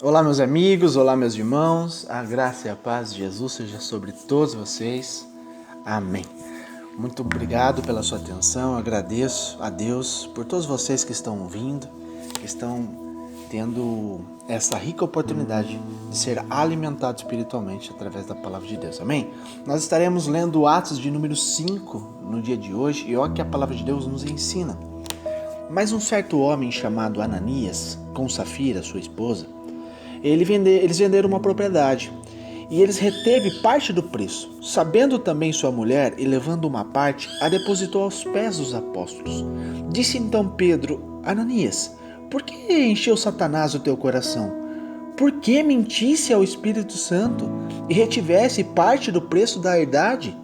Olá, meus amigos, olá, meus irmãos, a graça e a paz de Jesus seja sobre todos vocês. Amém. Muito obrigado pela sua atenção, agradeço a Deus por todos vocês que estão ouvindo, que estão tendo essa rica oportunidade de ser alimentados espiritualmente através da palavra de Deus. Amém? Nós estaremos lendo Atos de número 5 no dia de hoje e olha que a palavra de Deus nos ensina. Mas um certo homem chamado Ananias, com Safira, sua esposa, eles venderam uma propriedade e eles reteve parte do preço. Sabendo também sua mulher e levando uma parte, a depositou aos pés dos apóstolos. Disse então Pedro: Ananias, por que encheu Satanás o teu coração? Por que mentisse ao Espírito Santo e retivesse parte do preço da herdade?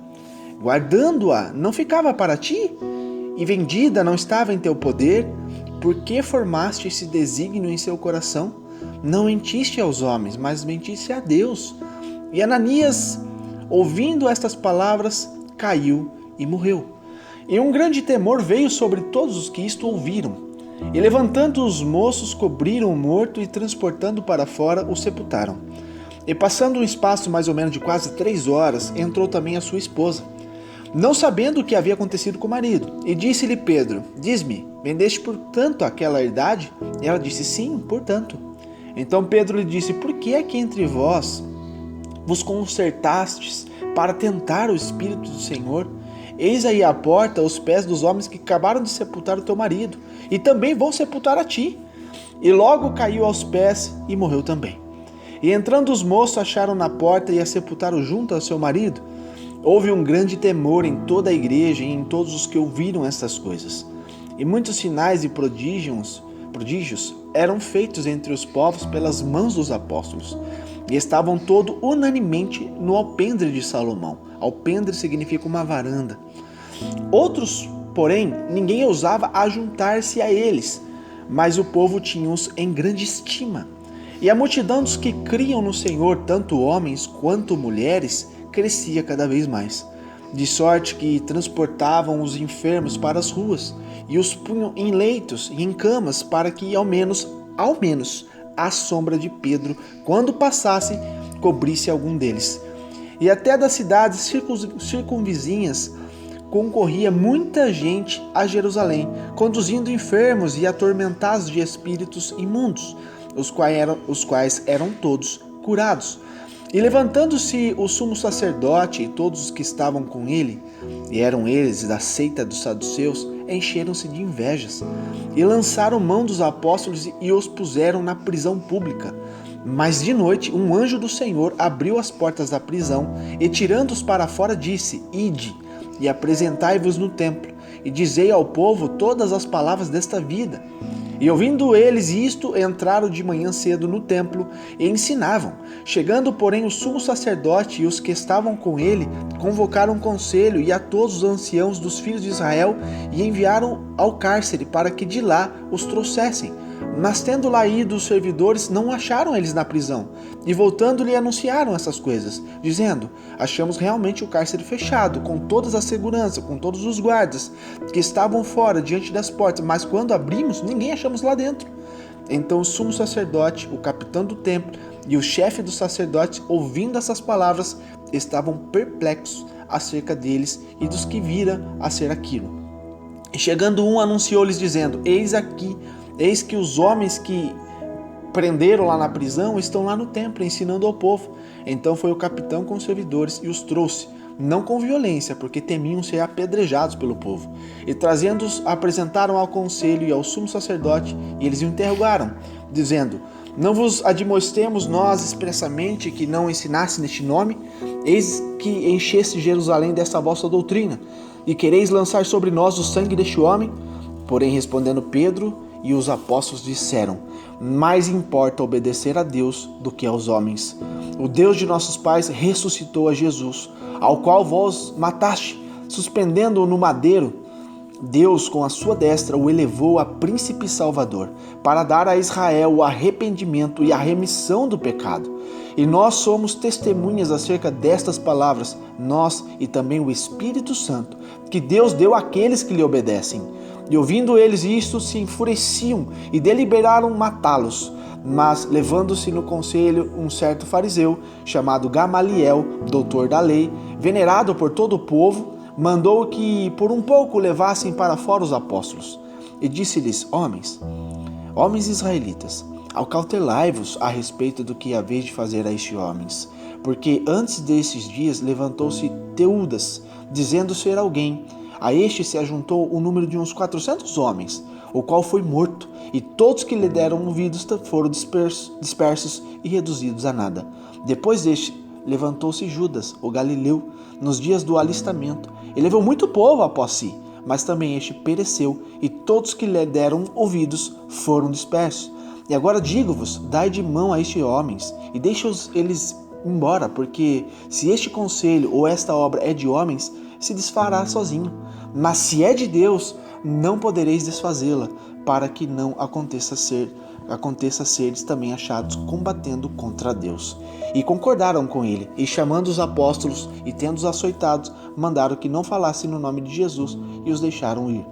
Guardando-a, não ficava para ti? E vendida não estava em teu poder? Por que formaste esse desígnio em seu coração? Não mentiste aos homens, mas mentiste a Deus. E Ananias, ouvindo estas palavras, caiu e morreu. E um grande temor veio sobre todos os que isto ouviram. E levantando os moços, cobriram o morto e transportando para fora, o sepultaram. E passando um espaço mais ou menos de quase 3 horas, entrou também a sua esposa, não sabendo o que havia acontecido com o marido. E disse-lhe Pedro: Diz-me, vendeste por tanto aquela herdade? E ela disse: Sim, por tanto. Então Pedro lhe disse: Por que é que entre vós vos concertastes para tentar o Espírito do Senhor? Eis aí a porta aos pés dos homens que acabaram de sepultar o teu marido, e também vão sepultar a ti. E logo caiu aos pés e morreu também. E entrando os moços acharam na porta e a sepultaram junto ao seu marido. Houve um grande temor em toda a igreja e em todos os que ouviram estas coisas. E muitos sinais e prodígios eram feitos entre os povos pelas mãos dos apóstolos, e estavam todos unanimemente no alpendre de Salomão. Alpendre significa uma varanda. Outros, porém, ninguém ousava ajuntar-se a eles, mas o povo tinha-os em grande estima. E a multidão dos que criam no Senhor, tanto homens quanto mulheres, crescia cada vez mais, de sorte que transportavam os enfermos para as ruas e os punham em leitos e em camas, para que ao menos, a sombra de Pedro, quando passasse, cobrisse algum deles. E até das cidades circunvizinhas concorria muita gente a Jerusalém, conduzindo enfermos e atormentados de espíritos imundos, os quais eram todos curados. E levantando-se o sumo sacerdote e todos os que estavam com ele, e eram eles da seita dos saduceus, encheram-se de invejas, e lançaram mão dos apóstolos e os puseram na prisão pública. Mas de noite um anjo do Senhor abriu as portas da prisão, e tirando-os para fora disse: Ide, e apresentai-vos no templo, e dizei ao povo todas as palavras desta vida. E ouvindo eles isto, entraram de manhã cedo no templo e ensinavam. Chegando, porém, o sumo sacerdote e os que estavam com ele, convocaram um conselho e a todos os anciãos dos filhos de Israel, e enviaram ao cárcere para que de lá os trouxessem. Mas tendo lá ido os servidores, não acharam eles na prisão. E voltando lhe anunciaram essas coisas, dizendo: Achamos realmente o cárcere fechado, com todas as seguranças, com todos os guardas que estavam fora, diante das portas, mas quando abrimos, ninguém achamos lá dentro. Então o sumo sacerdote, o capitão do templo e o chefe dos sacerdotes, ouvindo essas palavras, estavam perplexos acerca deles e dos que viram a ser aquilo. E chegando um, anunciou-lhes dizendo: Eis que os homens que prenderam lá na prisão estão lá no templo ensinando ao povo. Então foi o capitão com os servidores e os trouxe, não com violência, porque temiam ser apedrejados pelo povo. E trazendo-os, apresentaram ao conselho e ao sumo sacerdote, e eles o interrogaram, dizendo: Não vos admoestemos nós expressamente que não ensinasse neste nome? Eis que encheste Jerusalém dessa vossa doutrina, e quereis lançar sobre nós o sangue deste homem? Porém, respondendo Pedro e os apóstolos, disseram: Mais importa obedecer a Deus do que aos homens. O Deus de nossos pais ressuscitou a Jesus, ao qual vós mataste, suspendendo-o no madeiro. Deus, com a sua destra, o elevou a príncipe salvador, para dar a Israel o arrependimento e a remissão do pecado. E nós somos testemunhas acerca destas palavras, nós e também o Espírito Santo, que Deus deu àqueles que lhe obedecem. E ouvindo eles isto, se enfureciam e deliberaram matá-los. Mas, levando-se no conselho um certo fariseu, chamado Gamaliel, doutor da lei, venerado por todo o povo, mandou que por um pouco levassem para fora os apóstolos. E disse-lhes: homens israelitas, acautelai-vos a respeito do que haveis de fazer a estes homens. Porque antes desses dias levantou-se Teudas, dizendo ser alguém. A este se ajuntou o número de uns 400 homens, o qual foi morto, e todos que lhe deram ouvidos foram dispersos e reduzidos a nada. Depois deste, levantou-se Judas, o Galileu, nos dias do alistamento, e levou muito povo após si, mas também este pereceu, e todos que lhe deram ouvidos foram dispersos. E agora digo-vos, dai de mão a estes homens, e deixe-os eles embora, porque se este conselho ou esta obra é de homens, se desfará sozinho. Mas se é de Deus, não podereis desfazê-la, para que não aconteça seres também achados combatendo contra Deus. E concordaram com ele, e chamando os apóstolos e tendo-os açoitados, mandaram que não falassem no nome de Jesus e os deixaram ir.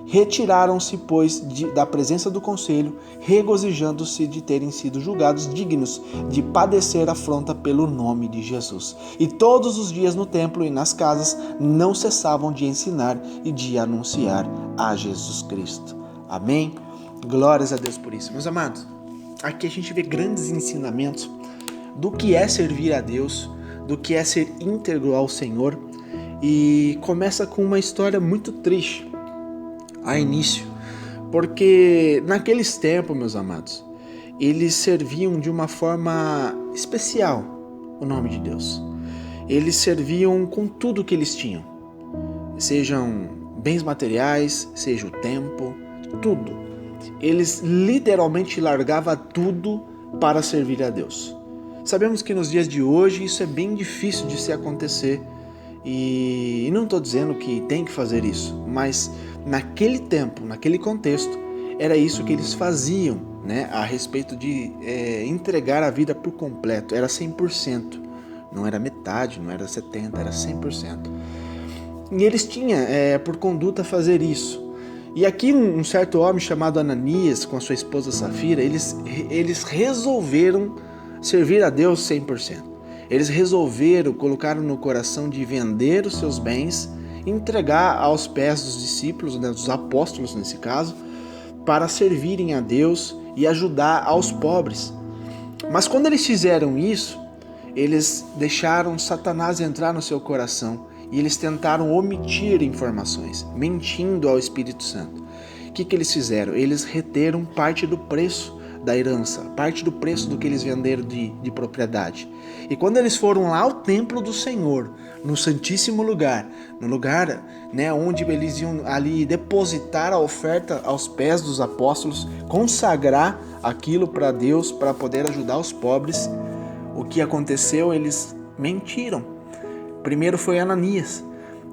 Retiraram-se, pois, da presença do conselho, regozijando-se de terem sido julgados dignos de padecer afronta pelo nome de Jesus. E todos os dias no templo e nas casas não cessavam de ensinar e de anunciar a Jesus Cristo. Amém? Glórias a Deus por isso. Meus amados, aqui a gente vê grandes ensinamentos do que é servir a Deus, do que é ser íntegro ao Senhor, e começa com uma história muito triste a início, porque naqueles tempos, meus amados, eles serviam de uma forma especial o nome de Deus. Eles serviam com tudo que eles tinham, sejam bens materiais, seja o tempo, tudo. Eles literalmente largavam tudo para servir a Deus. Sabemos que nos dias de hoje isso é bem difícil de se acontecer, e não estou dizendo que tem que fazer isso, mas naquele tempo, naquele contexto, era isso que eles faziam, né, a respeito de entregar a vida por completo. Era 100%, não era metade, não era 70%, era 100%. E eles tinham por conduta fazer isso. E aqui um certo homem chamado Ananias, com a sua esposa Safira, eles resolveram servir a Deus 100%. Eles resolveram, colocaram no coração de vender os seus bens, entregar aos pés dos discípulos, né, dos apóstolos nesse caso, para servirem a Deus e ajudar aos pobres. Mas quando eles fizeram isso, eles deixaram Satanás entrar no seu coração e eles tentaram omitir informações, mentindo ao Espírito Santo. O que eles fizeram? Eles reteram parte do preço da herança, parte do preço do que eles venderam de propriedade. E quando eles foram lá ao templo do Senhor, no Santíssimo Lugar, no lugar, né, onde eles iam ali depositar a oferta aos pés dos apóstolos, consagrar aquilo para Deus, para poder ajudar os pobres, o que aconteceu? Eles mentiram. Primeiro foi Ananias,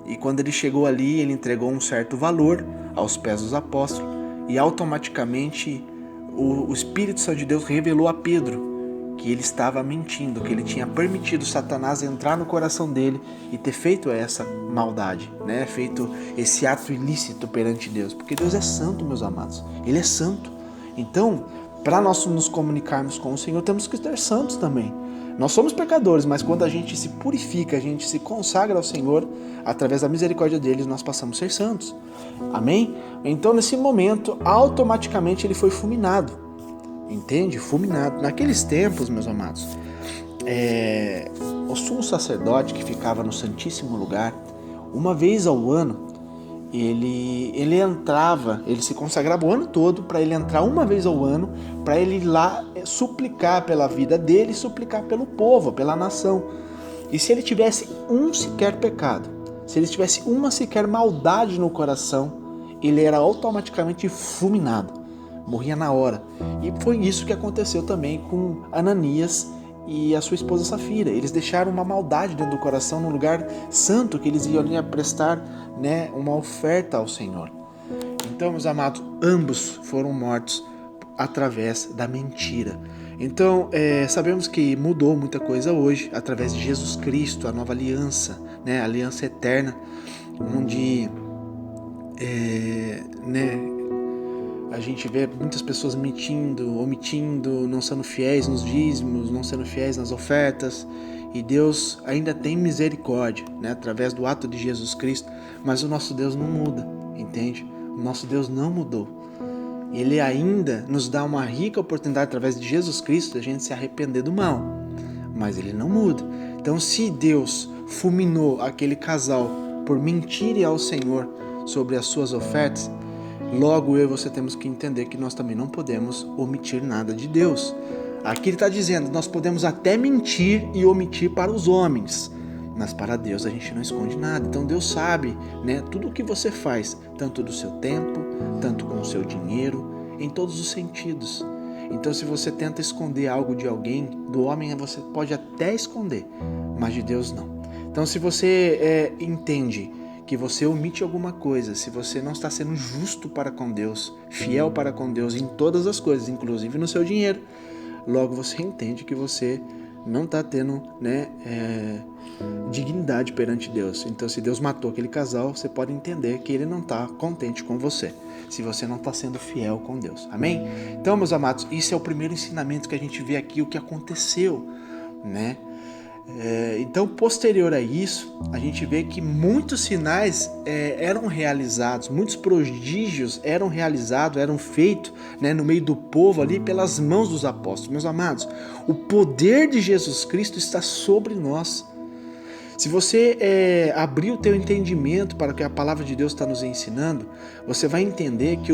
e quando ele chegou ali, ele entregou um certo valor aos pés dos apóstolos, e automaticamente o Espírito Santo de Deus revelou a Pedro que ele estava mentindo, que ele tinha permitido Satanás entrar no coração dele e ter feito essa maldade, né? Feito esse ato ilícito perante Deus, porque Deus é santo, meus amados, Ele é santo. Então, para nós nos comunicarmos com o Senhor, temos que ser santos também. Nós somos pecadores, mas quando a gente se purifica, a gente se consagra ao Senhor, através da misericórdia dele, nós passamos a ser santos. Amém? Então, nesse momento, automaticamente ele foi fulminado. Entende? Fulminado. Naqueles tempos, meus amados, o sumo sacerdote que ficava no Santíssimo Lugar, uma vez ao ano, ele entrava, ele se consagrava o ano todo para ele entrar uma vez ao ano, para ele ir lá suplicar pela vida dele, suplicar pelo povo, pela nação. E se ele tivesse um sequer pecado, se ele tivesse uma sequer maldade no coração, ele era automaticamente fulminado, morria na hora. E foi isso que aconteceu também com Ananias e a sua esposa Safira. Eles deixaram uma maldade dentro do coração no lugar santo que eles iam prestar, né, uma oferta ao Senhor. Então, meus amados, ambos foram mortos através da mentira. Então, sabemos que mudou muita coisa hoje através de Jesus Cristo, a nova aliança, né, a aliança eterna, onde a gente vê muitas pessoas omitindo, não sendo fiéis nos dízimos, não sendo fiéis nas ofertas, e Deus ainda tem misericórdia, né, através do ato de Jesus Cristo, mas o nosso Deus não muda, entende? O nosso Deus não mudou. Ele ainda nos dá uma rica oportunidade através de Jesus Cristo de a gente se arrepender do mal, mas ele não muda. Então, se Deus fulminou aquele casal por mentirem ao Senhor sobre as suas ofertas, logo eu e você temos que entender que nós também não podemos omitir nada de Deus. Aqui ele está dizendo, nós podemos até mentir e omitir para os homens, mas para Deus a gente não esconde nada. Então Deus sabe, né, tudo o que você faz, tanto do seu tempo, tanto com o seu dinheiro, em todos os sentidos. Então se você tenta esconder algo de alguém, do homem você pode até esconder, mas de Deus não. Então se você entende que você omite alguma coisa, se você não está sendo justo para com Deus, fiel para com Deus em todas as coisas, inclusive no seu dinheiro, logo você entende que você não está tendo, né, dignidade perante Deus. Então se Deus matou aquele casal, você pode entender que ele não está contente com você, se você não está sendo fiel com Deus. Amém? Então, meus amados, isso é o primeiro ensinamento que a gente vê aqui, o que aconteceu, né? Então, posterior a isso, a gente vê que muitos sinais eram realizados, muitos prodígios eram realizados, eram feitos, né, no meio do povo ali pelas mãos dos apóstolos. Meus amados, o poder de Jesus Cristo está sobre nós. Se você abrir o teu entendimento para o que a palavra de Deus está nos ensinando, você vai entender que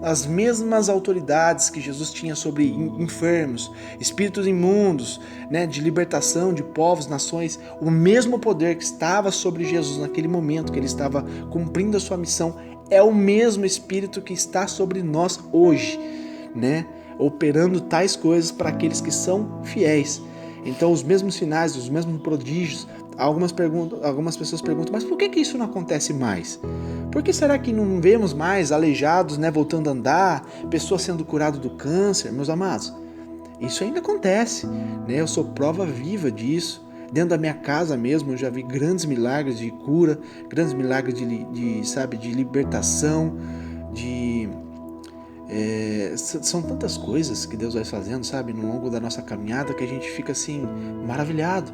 as mesmas autoridades que Jesus tinha sobre enfermos, espíritos imundos, né, de libertação de povos, nações, o mesmo poder que estava sobre Jesus naquele momento que ele estava cumprindo a sua missão, é o mesmo Espírito que está sobre nós hoje, né, operando tais coisas para aqueles que são fiéis. Então os mesmos sinais, os mesmos prodígios, algumas pessoas perguntam, mas por que isso não acontece mais? Por que será que não vemos mais aleijados, né, voltando a andar, pessoas sendo curadas do câncer? Meus amados, isso ainda acontece, né? Eu sou prova viva disso. Dentro da minha casa mesmo eu já vi grandes milagres de cura, grandes milagres de libertação, são tantas coisas que Deus vai fazendo, sabe, no longo da nossa caminhada, que a gente fica assim, maravilhado.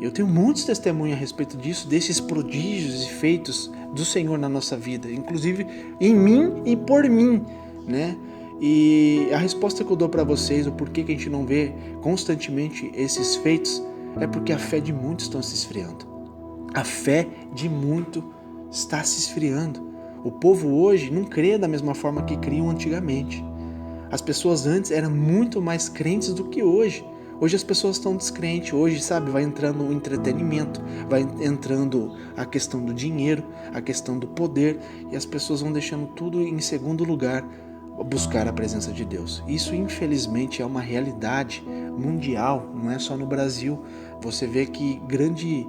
Eu tenho muitos testemunhos a respeito disso, desses prodígios e feitos do Senhor na nossa vida, inclusive em mim e por mim, né? E a resposta que eu dou para vocês, o porquê que a gente não vê constantemente esses feitos, é porque a fé de muitos está se esfriando. A fé de muitos está se esfriando. O povo hoje não crê da mesma forma que criam antigamente. As pessoas antes eram muito mais crentes do que hoje. Hoje as pessoas estão descrentes. Hoje, sabe, vai entrando o entretenimento, vai entrando a questão do dinheiro, a questão do poder, e as pessoas vão deixando tudo em segundo lugar, buscar a presença de Deus. Isso, infelizmente, é uma realidade mundial, não é só no Brasil. Você vê que grande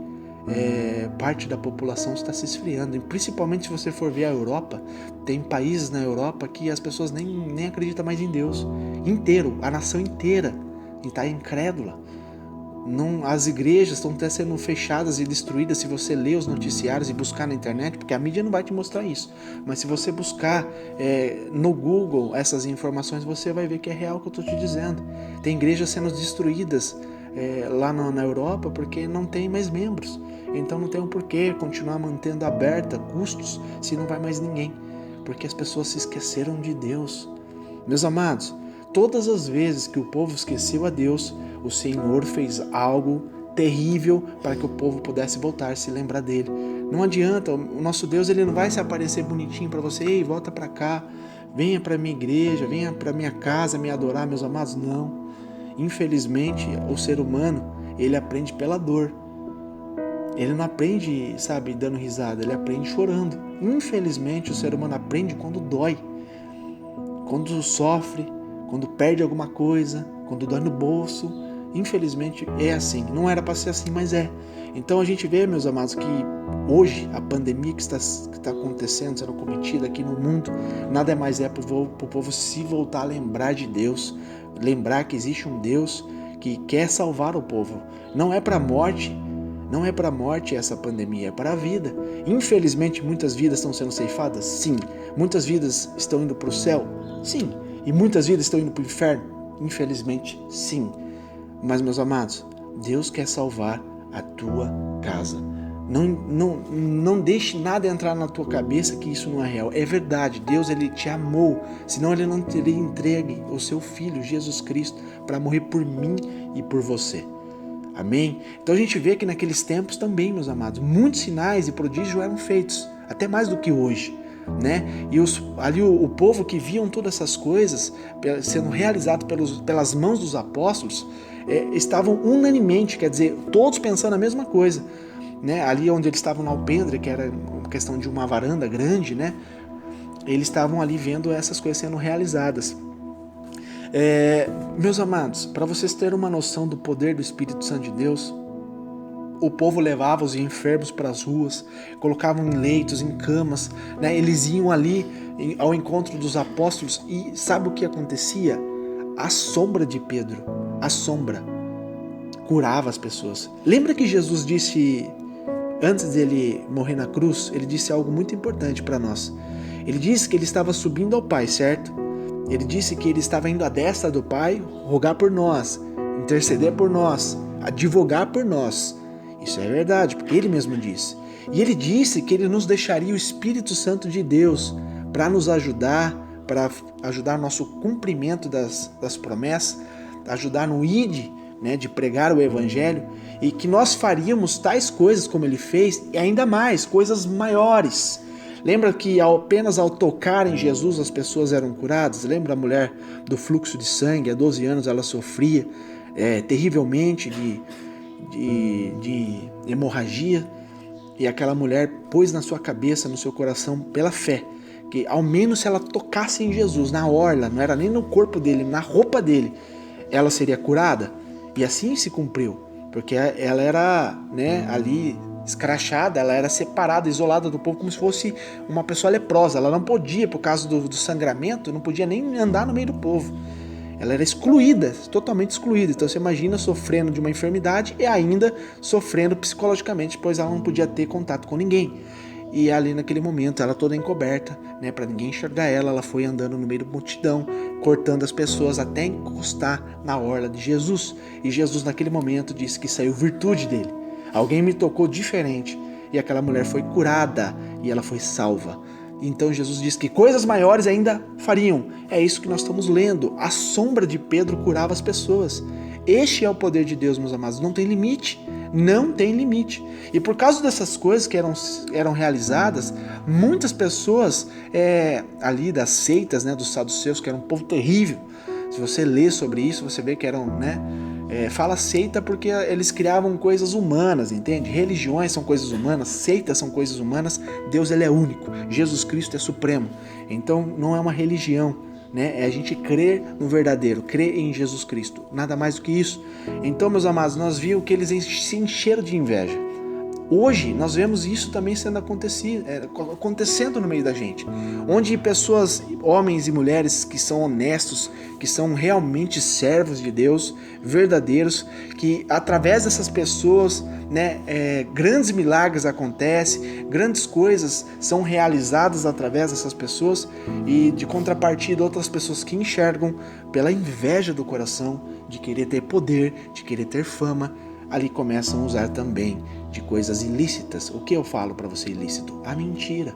parte da população está se esfriando, e principalmente se você for ver a Europa, tem países na Europa que as pessoas nem acreditam mais em Deus inteiro, a nação inteira está incrédula. As igrejas estão até sendo fechadas e destruídas. Se você ler os noticiários e buscar na internet, porque a mídia não vai te mostrar isso, mas se você buscar no Google essas informações, você vai ver que é real o que eu estou te dizendo. Tem igrejas sendo destruídas lá na Europa porque não tem mais membros. Então não tem um porquê continuar mantendo aberta custos se não vai mais ninguém, porque as pessoas se esqueceram de Deus. Meus amados, todas as vezes que o povo esqueceu a Deus, o Senhor fez algo terrível para que o povo pudesse voltar, se lembrar dele. Não adianta, o nosso Deus, ele não vai se aparecer bonitinho para você, ei, volta para cá, venha para minha igreja, venha para minha casa me adorar, meus amados. Não. Infelizmente, o ser humano, ele aprende pela dor. Ele não aprende, sabe, dando risada, ele aprende chorando. Infelizmente, o ser humano aprende quando dói, quando sofre, quando perde alguma coisa, quando dói no bolso. Infelizmente é assim, não era para ser assim, mas é. Então a gente vê, meus amados, que hoje a pandemia que está acontecendo, sendo cometida aqui no mundo, nada mais é para o povo se voltar a lembrar de Deus, lembrar que existe um Deus que quer salvar o povo. Não é para a morte, Não é para a morte essa pandemia, é para a vida. Infelizmente, muitas vidas estão sendo ceifadas? Sim. Muitas vidas estão indo para o céu? Sim. E muitas vidas estão indo para o inferno? Infelizmente, sim. Mas, meus amados, Deus quer salvar a tua casa. Não deixe nada entrar na tua cabeça que isso não é real. É verdade, Deus ele te amou, senão ele não teria entregue o seu Filho, Jesus Cristo, para morrer por mim e por você. Amém? Então a gente vê que naqueles tempos também, meus amados, muitos sinais e prodígios eram feitos, até mais do que hoje. Né? E ali o povo que viam todas essas coisas sendo realizadas pelas mãos dos apóstolos, estavam unanimemente, quer dizer, todos pensando a mesma coisa. Né? Ali onde eles estavam na alpendre, que era uma questão de uma varanda grande, né? Eles estavam ali vendo essas coisas sendo realizadas. Meus amados, para vocês terem uma noção do poder do Espírito Santo de Deus, o povo levava os enfermos para as ruas, colocavam em leitos, em camas, né? Eles iam ali ao encontro dos apóstolos e sabe o que acontecia? A sombra de Pedro, a sombra, curava as pessoas. Lembra que Jesus disse, antes dele morrer na cruz, ele disse algo muito importante para nós. Ele disse que ele estava subindo ao Pai, certo? Ele disse que ele estava indo à destra do Pai, rogar por nós, interceder por nós, advogar por nós. Isso é verdade, porque ele mesmo disse. E ele disse que ele nos deixaria o Espírito Santo de Deus para nos ajudar, para ajudar nosso cumprimento das promessas, ajudar no ID, né, de pregar o Evangelho, e que nós faríamos tais coisas como ele fez, e ainda mais, coisas maiores. Lembra que apenas ao tocar em Jesus as pessoas eram curadas? Lembra a mulher do fluxo de sangue? Há 12 anos ela sofria terrivelmente de hemorragia, e aquela mulher pôs na sua cabeça, no seu coração, pela fé, que ao menos se ela tocasse em Jesus, na orla, não era nem no corpo dele, na roupa dele, ela seria curada. E assim se cumpriu, porque ela era, né, ali escrachada, ela era separada, isolada do povo, como se fosse uma pessoa leprosa. Ela não podia, por causa do sangramento, não podia nem andar no meio do povo. Ela era excluída, totalmente excluída. Então você imagina sofrendo de uma enfermidade e ainda sofrendo psicologicamente, pois ela não podia ter contato com ninguém. E ali naquele momento, ela toda encoberta, né, para ninguém enxergar ela foi andando no meio da multidão, cortando as pessoas até encostar na orla de Jesus. E Jesus naquele momento disse que saiu virtude dele. Alguém me tocou diferente e aquela mulher foi curada e ela foi salva. Então Jesus diz que coisas maiores ainda fariam. É isso que nós estamos lendo. A sombra de Pedro curava as pessoas. Este é o poder de Deus, meus amados. Não tem limite. Não tem limite. E por causa dessas coisas que eram realizadas, muitas pessoas ali das seitas, né, dos saduceus, que era um povo terrível. Se você lê sobre isso, você vê que eram, né? Fala seita porque eles criavam coisas humanas, entende? Religiões são coisas humanas, seitas são coisas humanas, Deus ele é único, Jesus Cristo é supremo. Então não é uma religião, né? É a gente crer no verdadeiro, crer em Jesus Cristo, nada mais do que isso. Então, meus amados, nós vimos que eles se encheram de inveja. Hoje nós vemos isso também sendo acontecendo no meio da gente, onde pessoas, homens e mulheres que são honestos, que são realmente servos de Deus, verdadeiros, que através dessas pessoas, né, grandes milagres acontecem, grandes coisas são realizadas através dessas pessoas, e de contrapartida outras pessoas que enxergam pela inveja do coração, de querer ter poder, de querer ter fama, ali começam a usar também de coisas ilícitas. O que eu falo para você ilícito? A mentira,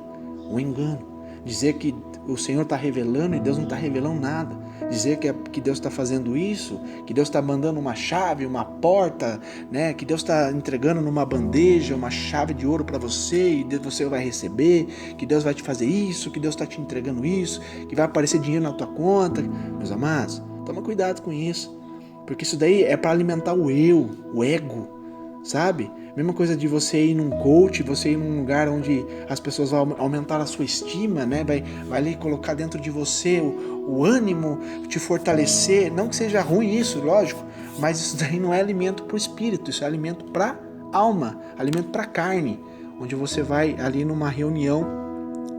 o engano. Dizer que o Senhor está revelando e Deus não está revelando nada. Dizer que Deus está fazendo isso, que Deus está mandando uma chave, uma porta, né? Que Deus está entregando numa bandeja uma chave de ouro para você e você vai receber, que Deus vai te fazer isso, que Deus está te entregando isso, que vai aparecer dinheiro na tua conta. Meus amados, toma cuidado com isso. Porque isso daí é para alimentar o eu, o ego, sabe? Mesma coisa de você ir num coach, você ir num lugar onde as pessoas vão aumentar a sua estima, né? Vai ali colocar dentro de você o ânimo, te fortalecer. Não que seja ruim isso, lógico, mas isso daí não é alimento para o espírito, isso é alimento para a alma, alimento para a carne, onde você vai ali numa reunião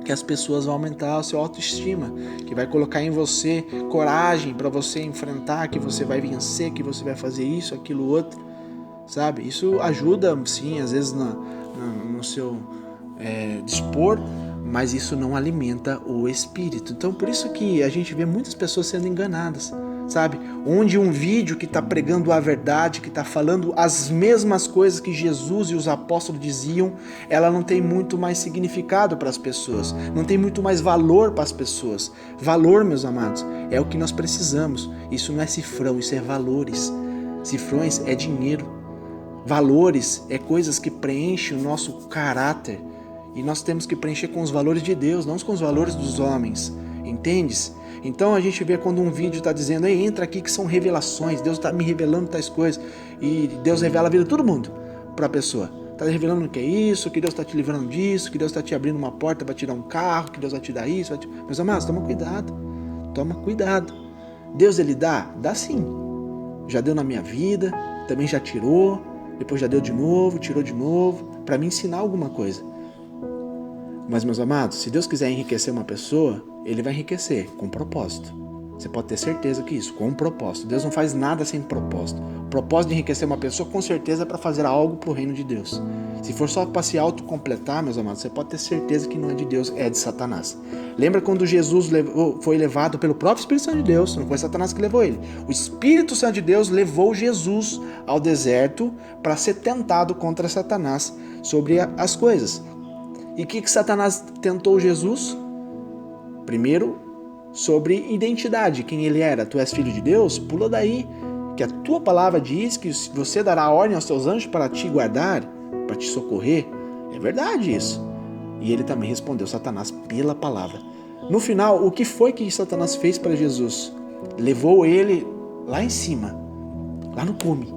que as pessoas vão aumentar a sua autoestima, que vai colocar em você coragem para você enfrentar, que você vai vencer, que você vai fazer isso, aquilo, outro. sabe? Isso ajuda, sim, às vezes no seu dispor, mas isso não alimenta o espírito. Então, por isso que a gente vê muitas pessoas sendo enganadas, sabe? Onde um vídeo que está pregando a verdade, que está falando as mesmas coisas que Jesus e os apóstolos diziam, ela não tem muito mais significado para as pessoas, não tem muito mais valor para as pessoas. Valor, meus amados, é o que nós precisamos. Isso não é cifrão, isso é valores. Cifrões é dinheiro. Valores é coisas que preenchem o nosso caráter. E nós temos que preencher com os valores de Deus, não com os valores dos homens. Entendes? Então a gente vê quando um vídeo está dizendo, ei, entra aqui que são revelações, Deus está me revelando tais coisas. E Deus revela a vida de todo mundo para a pessoa. Está revelando que é isso, que Deus está te livrando disso, que Deus está te abrindo uma porta para tirar um carro, que Deus vai te dar isso. Meus amados, toma cuidado. Toma cuidado. Deus, ele dá? Dá sim. Já deu na minha vida, também já tirou, depois já deu de novo, tirou de novo, para me ensinar alguma coisa. Mas, meus amados, se Deus quiser enriquecer uma pessoa, Ele vai enriquecer com propósito. Você pode ter certeza que isso, com um propósito. Deus não faz nada sem propósito. O propósito de enriquecer uma pessoa, com certeza, é para fazer algo para o reino de Deus. Se for só para se autocompletar, meus amados, você pode ter certeza que não é de Deus, é de Satanás. Lembra quando Jesus foi levado pelo próprio Espírito Santo de Deus? Não foi Satanás que levou ele. O Espírito Santo de Deus levou Jesus ao deserto para ser tentado contra Satanás sobre as coisas. E o que Satanás tentou Jesus? Primeiro, sobre identidade, quem ele era. Tu és filho de Deus? Pula daí, que a tua palavra diz que você dará ordem aos teus anjos para te guardar, para te socorrer. É verdade isso. E ele também respondeu, Satanás, pela palavra. No final, o que foi que Satanás fez para Jesus? Levou ele lá em cima, lá no cume,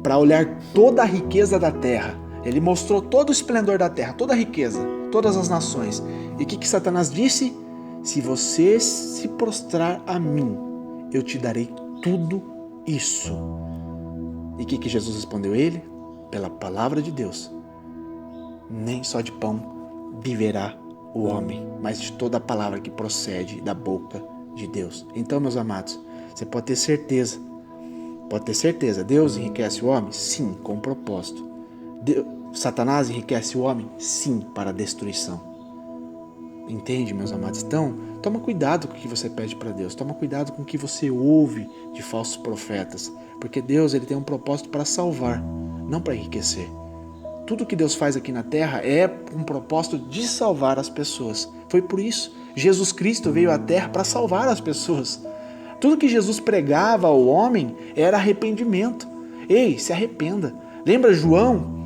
para olhar toda a riqueza da terra. Ele mostrou todo o esplendor da terra, toda a riqueza, todas as nações. E o que Satanás disse? Se você se prostrar a mim, eu te darei tudo isso. E o que Jesus respondeu a ele? Pela palavra de Deus, nem só de pão viverá o homem, mas de toda a palavra que procede da boca de Deus. Então, meus amados, você pode ter certeza, Deus enriquece o homem? Sim, com propósito. Satanás enriquece o homem? Sim, para a destruição. Entende, meus amados? Então, toma cuidado com o que você pede para Deus. Toma cuidado com o que você ouve de falsos profetas. Porque Deus, ele tem um propósito para salvar, não para enriquecer. Tudo que Deus faz aqui na terra é um propósito de salvar as pessoas. Foi por isso Jesus Cristo veio à terra para salvar as pessoas. Tudo que Jesus pregava ao homem era arrependimento. Ei, se arrependa. Lembra João,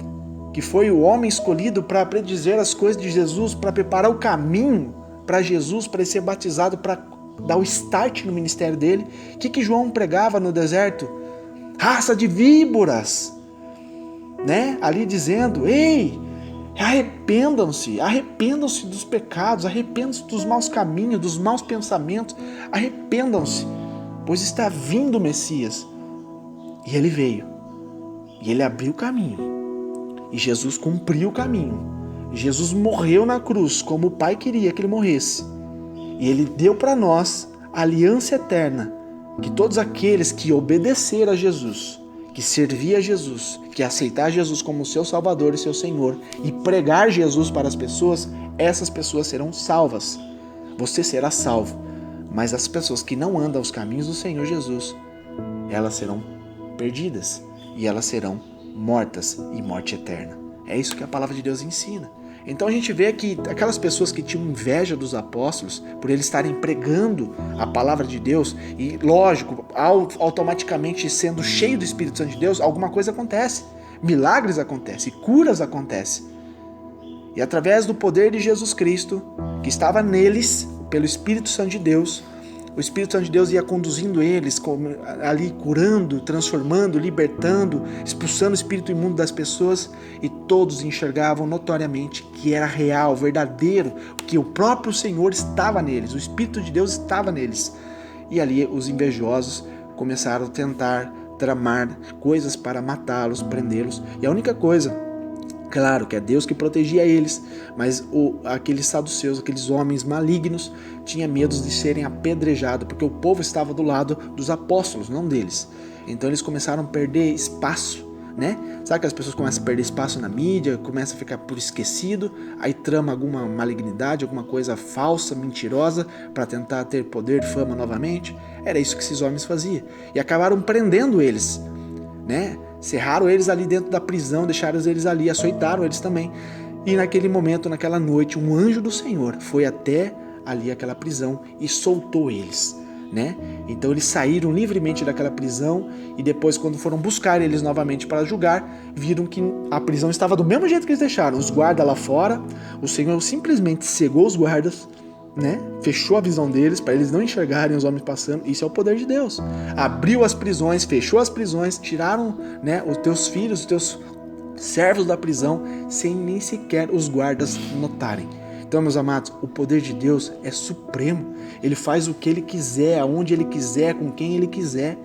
que foi o homem escolhido para predizer as coisas de Jesus, para preparar o caminho para Jesus, para ele ser batizado, para dar o start no ministério dele? O que João pregava no deserto? Raça de víboras, né? Ali dizendo, ei, arrependam-se dos pecados, arrependam-se dos maus caminhos, dos maus pensamentos, arrependam-se, pois está vindo o Messias. E ele veio, e ele abriu o caminho. E Jesus cumpriu o caminho. Jesus morreu na cruz como o Pai queria que ele morresse. E ele deu para nós a aliança eterna, que todos aqueles que obedecer a Jesus, que servir a Jesus, que aceitar Jesus como seu Salvador e seu Senhor e pregar Jesus para as pessoas, essas pessoas serão salvas. Você será salvo. Mas as pessoas que não andam aos caminhos do Senhor Jesus, elas serão perdidas e elas serão mortas e morte eterna. É isso que a palavra de Deus ensina. Então a gente vê que aquelas pessoas que tinham inveja dos apóstolos por eles estarem pregando a palavra de Deus e, lógico, automaticamente sendo cheio do Espírito Santo de Deus, alguma coisa acontece. Milagres acontecem, curas acontecem. E através do poder de Jesus Cristo, que estava neles, pelo Espírito Santo de Deus, o Espírito Santo de Deus ia conduzindo eles, ali curando, transformando, libertando, expulsando o espírito imundo das pessoas, e todos enxergavam notoriamente que era real, verdadeiro, que o próprio Senhor estava neles, o Espírito de Deus estava neles. E ali os invejosos começaram a tentar tramar coisas para matá-los, prendê-los, e a única coisa, claro que é Deus que protegia eles, mas aqueles saduceus, aqueles homens malignos, tinham medo de serem apedrejados, porque o povo estava do lado dos apóstolos, não deles. Então eles começaram a perder espaço né? Sabe que as pessoas começam a perder espaço na mídia, começam a ficar por esquecido, aí trama alguma malignidade, alguma coisa falsa, mentirosa, para tentar ter poder, fama novamente. Era isso que esses homens faziam. E acabaram prendendo eles, né? Cerraram eles ali dentro da prisão, deixaram eles ali, açoitaram eles também. E naquele momento, naquela noite, um anjo do Senhor foi até ali aquela prisão e soltou eles, né? Então eles saíram livremente daquela prisão e depois, quando foram buscar eles novamente para julgar, viram que a prisão estava do mesmo jeito que eles deixaram, os guardas lá fora. O Senhor simplesmente cegou os guardas, né? Fechou a visão deles para eles não enxergarem os homens passando. Isso é o poder de Deus. Abriu as prisões, fechou as prisões, tiraram, né, os teus filhos, os teus servos da prisão, sem nem sequer os guardas notarem. Então, meus amados, o poder de Deus é supremo. Ele faz o que Ele quiser, aonde Ele quiser, com quem Ele quiser.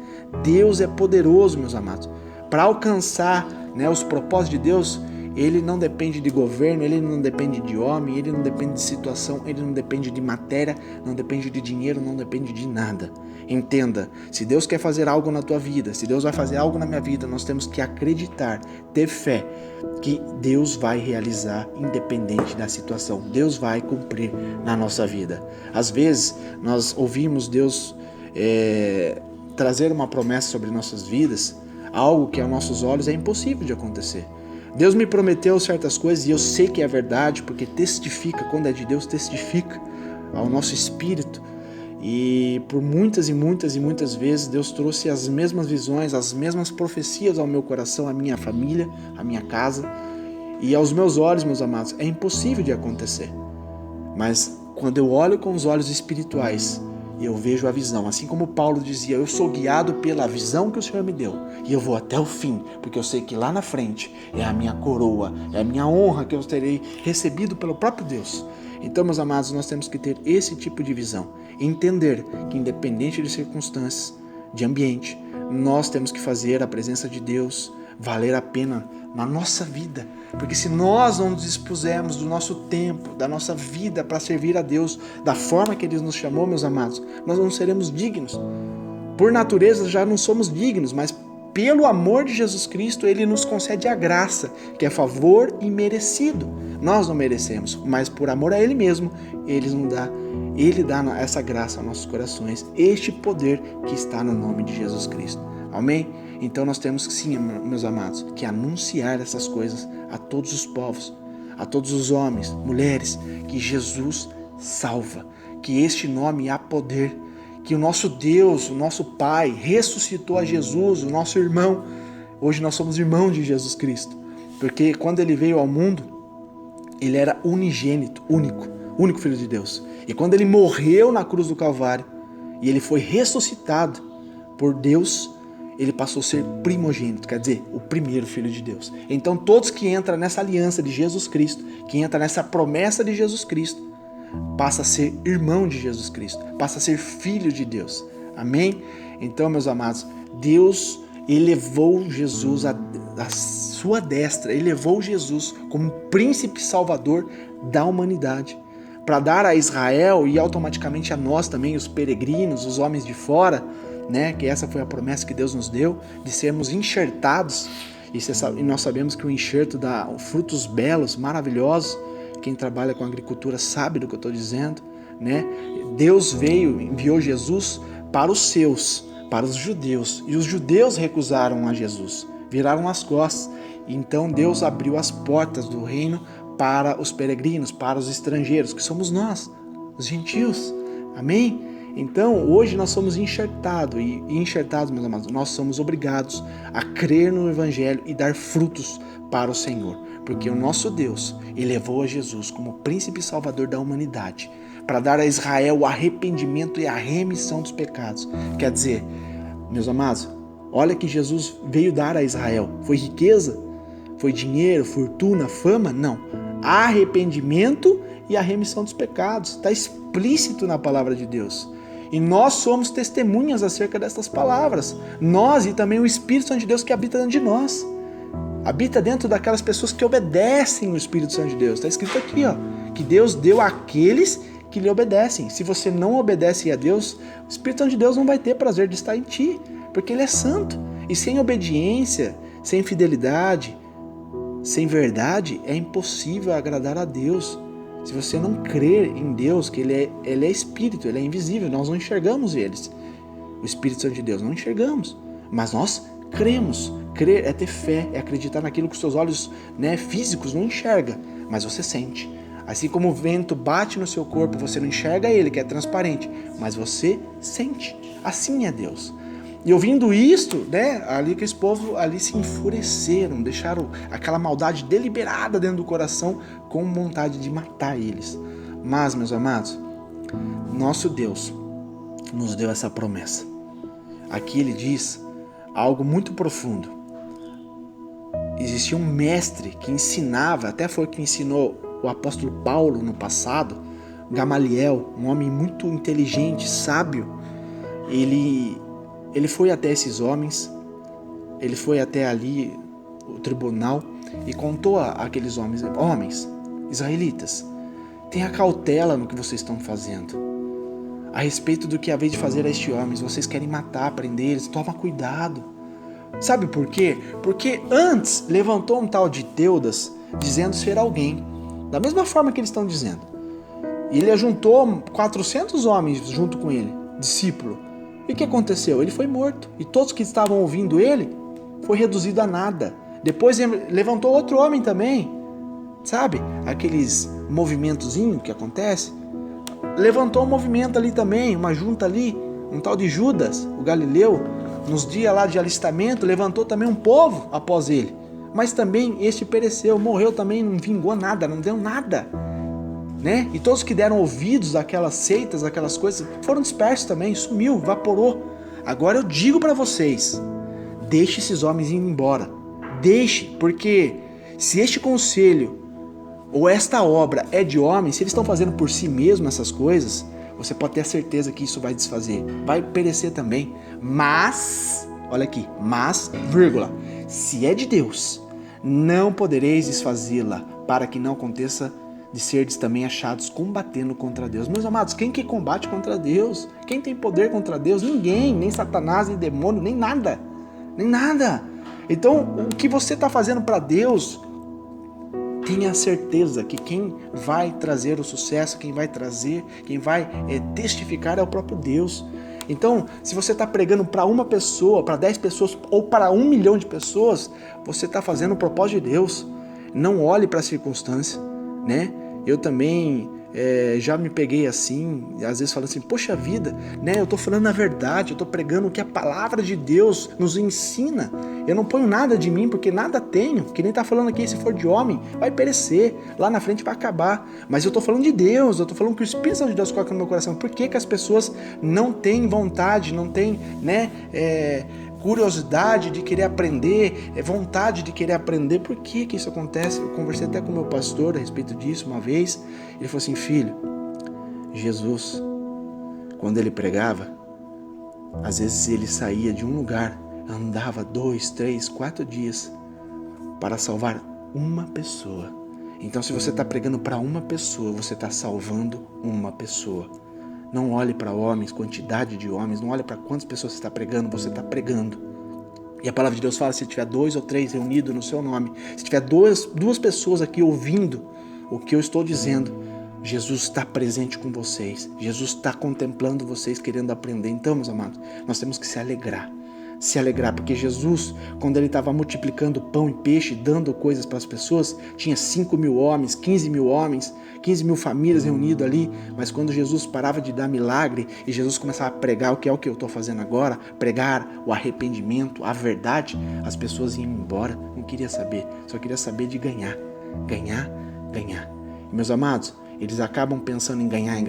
Deus é poderoso, meus amados. Para alcançar, né, os propósitos de Deus, Ele não depende de governo, Ele não depende de homem, Ele não depende de situação, Ele não depende de matéria, não depende de dinheiro, não depende de nada. Entenda, se Deus quer fazer algo na tua vida, se Deus vai fazer algo na minha vida, nós temos que acreditar, ter fé, que Deus vai realizar independente da situação. Deus vai cumprir na nossa vida. Às vezes, nós ouvimos Deus trazer uma promessa sobre nossas vidas, algo que aos nossos olhos é impossível de acontecer. Deus me prometeu certas coisas e eu sei que é verdade, porque testifica, quando é de Deus, testifica ao nosso espírito. E por muitas e muitas e muitas vezes Deus trouxe as mesmas visões, as mesmas profecias ao meu coração, à minha família, à minha casa. E aos meus olhos, meus amados, é impossível de acontecer. Mas quando eu olho com os olhos espirituais, eu vejo a visão. Assim como Paulo dizia, eu sou guiado pela visão que o Senhor me deu. E eu vou até o fim, porque eu sei que lá na frente é a minha coroa, é a minha honra que eu terei recebido pelo próprio Deus. Então, meus amados, nós temos que ter esse tipo de visão. Entender que independente de circunstâncias, de ambiente, nós temos que fazer a presença de Deus valer a pena na nossa vida. Porque se nós não nos dispusermos do nosso tempo, da nossa vida para servir a Deus da forma que Ele nos chamou, meus amados, nós não seremos dignos. Por natureza já não somos dignos, mas pelo amor de Jesus Cristo, Ele nos concede a graça, que é favor imerecido. Nós não merecemos, mas por amor a Ele mesmo, Ele dá essa graça aos nossos corações, este poder que está no nome de Jesus Cristo. Amém? Então nós temos que sim, meus amados, que anunciar essas coisas a todos os povos, a todos os homens, mulheres, que Jesus salva, que este nome há poder, que o nosso Deus, o nosso Pai, ressuscitou a Jesus, o nosso irmão. Hoje nós somos irmãos de Jesus Cristo, porque quando Ele veio ao mundo, Ele era unigênito, único Filho de Deus. E quando Ele morreu na cruz do Calvário, e Ele foi ressuscitado por Deus, Ele passou a ser primogênito, quer dizer, o primeiro Filho de Deus. Então todos que entram nessa aliança de Jesus Cristo, que entram nessa promessa de Jesus Cristo, passa a ser irmão de Jesus Cristo, passa a ser filho de Deus. Amém? Então, meus amados, Deus elevou Jesus à sua destra, elevou Jesus como príncipe salvador da humanidade, para dar a Israel e automaticamente a nós também, os peregrinos, os homens de fora, né? Que essa foi a promessa que Deus nos deu, de sermos enxertados. E nós sabemos que o enxerto dá frutos belos, maravilhosos. Quem trabalha com agricultura sabe do que eu estou dizendo, né? Deus enviou Jesus para os seus, para os judeus. E os judeus recusaram a Jesus, viraram as costas. Então Deus abriu as portas do reino para os peregrinos, para os estrangeiros, que somos nós, os gentios. Amém? Então, hoje nós somos enxertados, e enxertados, meus amados, nós somos obrigados a crer no Evangelho e dar frutos para o Senhor. Porque o nosso Deus elevou a Jesus como príncipe salvador da humanidade, para dar a Israel o arrependimento e a remissão dos pecados. Quer dizer, meus amados, olha que Jesus veio dar a Israel. Foi riqueza? Foi dinheiro, fortuna, fama? Não. Arrependimento e a remissão dos pecados. Está explícito na palavra de Deus. E nós somos testemunhas acerca dessas palavras. Nós e também o Espírito Santo de Deus que habita dentro de nós. Habita dentro daquelas pessoas que obedecem o Espírito Santo de Deus. Está escrito aqui, ó, que Deus deu àqueles que lhe obedecem. Se você não obedece a Deus, o Espírito Santo de Deus não vai ter prazer de estar em ti, porque Ele é santo. E sem obediência, sem fidelidade, sem verdade, é impossível agradar a Deus. Se você não crer em Deus, que Ele é Espírito, Ele é invisível, nós não enxergamos eles. O Espírito Santo de Deus, não enxergamos, mas nós cremos. Crer é ter fé, é acreditar naquilo que os seus olhos, físicos não enxergam, mas você sente. Assim como o vento bate no seu corpo, você não enxerga ele, que é transparente, mas você sente. Assim é Deus. E ouvindo isto, ali que esse povo ali se enfureceram, deixaram aquela maldade deliberada dentro do coração com vontade de matar eles. Mas, meus amados, nosso Deus nos deu essa promessa. Aqui ele diz algo muito profundo. Existia um mestre que ensinava, até foi que ensinou o apóstolo Paulo no passado, Gamaliel, um homem muito inteligente, sábio. Ele foi até esses homens, ele foi até ali o tribunal e contou àqueles homens, israelitas, tenha cautela no que vocês estão fazendo. A respeito do que haveis de fazer a estes homens, vocês querem matar, prender eles, toma cuidado. Sabe por quê? Porque antes levantou um tal de Teudas dizendo ser alguém, da mesma forma que eles estão dizendo. E ele ajuntou 400 homens junto com ele, discípulo. E o que aconteceu? Ele foi morto. E todos que estavam ouvindo ele foi reduzido a nada. Depois levantou outro homem também. Sabe? Aqueles movimentozinhos que acontece. Levantou um movimento ali também, uma junta ali, um tal de Judas, o Galileu, nos dias lá de alistamento, levantou também um povo após ele. Mas também este pereceu, morreu também, não vingou nada, não deu nada. E todos que deram ouvidos àquelas seitas, àquelas coisas, foram dispersos também, sumiu, evaporou. Agora eu digo para vocês, deixe esses homens ir embora. Deixe, porque se este conselho ou esta obra é de homens, se eles estão fazendo por si mesmos essas coisas, você pode ter certeza que isso vai desfazer, vai perecer também. Mas, olha aqui, se é de Deus, não podereis desfazê-la, para que não aconteça de serdes também achados combatendo contra Deus. Meus amados, quem que combate contra Deus? Quem tem poder contra Deus? Ninguém, nem Satanás, nem demônio, nem nada. Então, o que você está fazendo para Deus, tenha certeza que quem vai trazer o sucesso, quem vai testificar é o próprio Deus. Então, se você está pregando para uma pessoa, para 10 pessoas ou para 1 milhão de pessoas, você está fazendo o propósito de Deus. Não olhe para a circunstância, Eu também já me peguei assim, às vezes falando assim, poxa vida, eu estou falando a verdade, eu estou pregando o que a palavra de Deus nos ensina. Eu não ponho nada de mim, porque nada tenho, que nem está falando aqui, se for de homem, vai perecer, lá na frente vai acabar. Mas eu estou falando de Deus, eu estou falando que o Espírito Santo de Deus coloca no meu coração. Por que as pessoas não têm vontade, não têm, curiosidade de querer aprender, vontade de querer aprender? Por que isso acontece? Eu conversei até com o meu pastor a respeito disso uma vez. Ele falou assim, filho, Jesus, quando ele pregava, às vezes ele saía de um lugar, andava 2, 3, 4 dias para salvar uma pessoa. Então, se você está pregando para uma pessoa, você está salvando uma pessoa. Não olhe para homens, quantidade de homens, não olhe para quantas pessoas você está pregando, você está pregando. E a palavra de Deus fala, se tiver 2 ou 3 reunidos no seu nome, se tiver duas pessoas aqui ouvindo o que eu estou dizendo, Jesus está presente com vocês, Jesus está contemplando vocês, querendo aprender. Então, meus amados, nós temos que se alegrar, porque Jesus, quando ele estava multiplicando pão e peixe, dando coisas para as pessoas, tinha 5.000 homens, 15.000 famílias reunidas ali, mas quando Jesus parava de dar milagre e Jesus começava a pregar o que eu estou fazendo agora, pregar o arrependimento, a verdade, as pessoas iam embora, não queria saber, só queria saber de ganhar. E, meus amados, eles acabam pensando em ganhar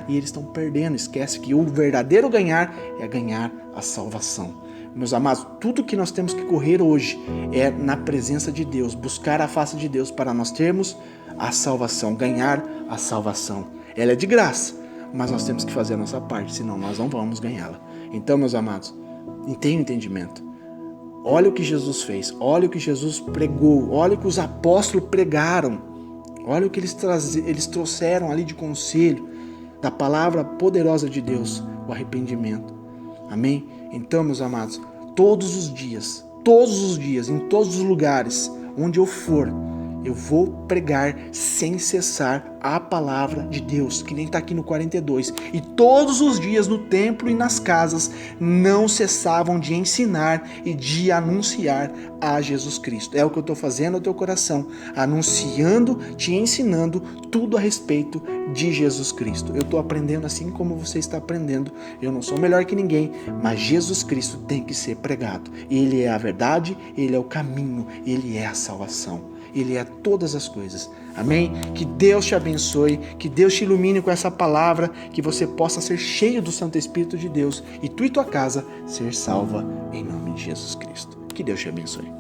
e eles estão perdendo, esquece que o verdadeiro ganhar é ganhar a salvação. Meus amados, tudo que nós temos que correr hoje é na presença de Deus, buscar a face de Deus para nós termos a salvação, ganhar a salvação. Ela é de graça, mas nós temos que fazer a nossa parte, senão nós não vamos ganhá-la. Então, meus amados, tenham entendimento. Olha o que Jesus fez, olha o que Jesus pregou, olha o que os apóstolos pregaram, olha o que eles trouxeram ali de conselho, da palavra poderosa de Deus, o arrependimento. Amém? Então, meus amados, todos os dias todos os dias, em todos os lugares, onde eu for, eu vou pregar sem cessar a palavra de Deus, que nem está aqui no 42. E todos os dias no templo e nas casas não cessavam de ensinar e de anunciar a Jesus Cristo. É o que eu estou fazendo no teu coração, anunciando, te ensinando tudo a respeito de Jesus Cristo. Eu estou aprendendo assim como você está aprendendo. Eu não sou melhor que ninguém, mas Jesus Cristo tem que ser pregado. Ele é a verdade, Ele é o caminho, Ele é a salvação. Ele é todas as coisas. Amém? Que Deus te abençoe, que Deus te ilumine com essa palavra, que você possa ser cheio do Santo Espírito de Deus e tu e tua casa ser salva em nome de Jesus Cristo. Que Deus te abençoe.